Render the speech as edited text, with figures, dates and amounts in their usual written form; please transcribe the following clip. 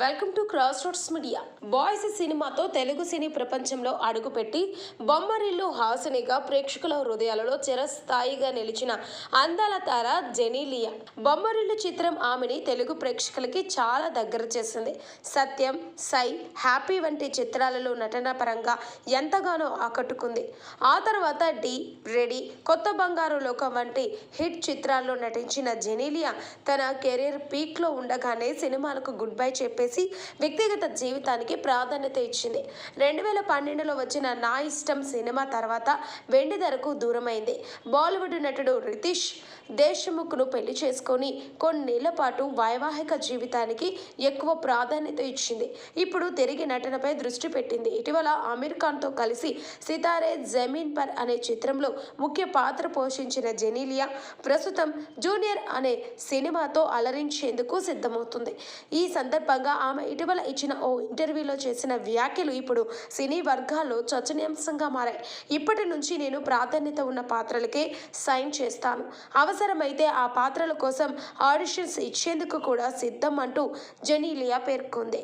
Welcome to cross roads media. Boys సినిమాతో తెలుగు సినీ ప్రపంచంలో అడుగుపెట్టి బొమ్మరిల్లు హాసినిగా ప్రేక్షకుల హృదయాలలో చిరస్థాయిగా నిలిచిన అందాల తార జెనీలియా. బొమ్మరిల్లు చిత్రం ఆమెని తెలుగు ప్రేక్షకులకి చాలా దగ్గర చేసింది. సత్యం, సై, హ్యాపీ వంటి చిత్రాలలో నటన పరంగా ఎంతగానో ఆకట్టుకుంది. ఆ తర్వాత డి, రెడీ, కొత్త బంగారు లోకం వంటి హిట్ చిత్రాల్లో నటించిన జెనీలియా తన కెరీర్ పీక్లో ఉండగానే సినిమాలకు గుడ్ బై చెప్పేసి వ్యక్తిగత జీవితానికి ప్రాధాన్యత ఇచ్చింది. 2012లో వచ్చిన నా ఇష్టం సినిమా తర్వాత వెండితెరకు దూరమైంది. బాలీవుడ్ నటుడు రితీష్ దేశ్ముఖ్ను పెళ్లి చేసుకొని కొన్నేళ్ల పాటు వైవాహిక జీవితానికి ఎక్కువ ప్రాధాన్యత ఇచ్చింది. ఇప్పుడు తిరిగి నటనపై దృష్టి పెట్టింది. ఇటీవల ఆమిర్ ఖాన్తో కలిసి సితారే జమీన్ పర్ అనే చిత్రంలో ముఖ్య పాత్ర పోషించిన జెనీలియా ప్రస్తుతం జూనియర్ అనే సినిమాతో అలరించేందుకు సిద్ధమవుతుంది. ఈ సందర్భంగా ఆమె ఇటీవల ఇచ్చిన ఓ ఇంటర్వ్యూలో చేసిన వ్యాఖ్యలు ఇప్పుడు సినీ వర్గాల్లో చర్చనీయాంశంగా మారాయి. ఇప్పటి నుంచి నేను ప్రాధాన్యత ఉన్న పాత్రలకే సైన్ చేస్తాను. అవసరమైతే ఆ పాత్రల కోసం ఆడిషన్స్ ఇచ్చేందుకు కూడా సిద్ధం అంటూ జెనీలియా పేర్కొంది.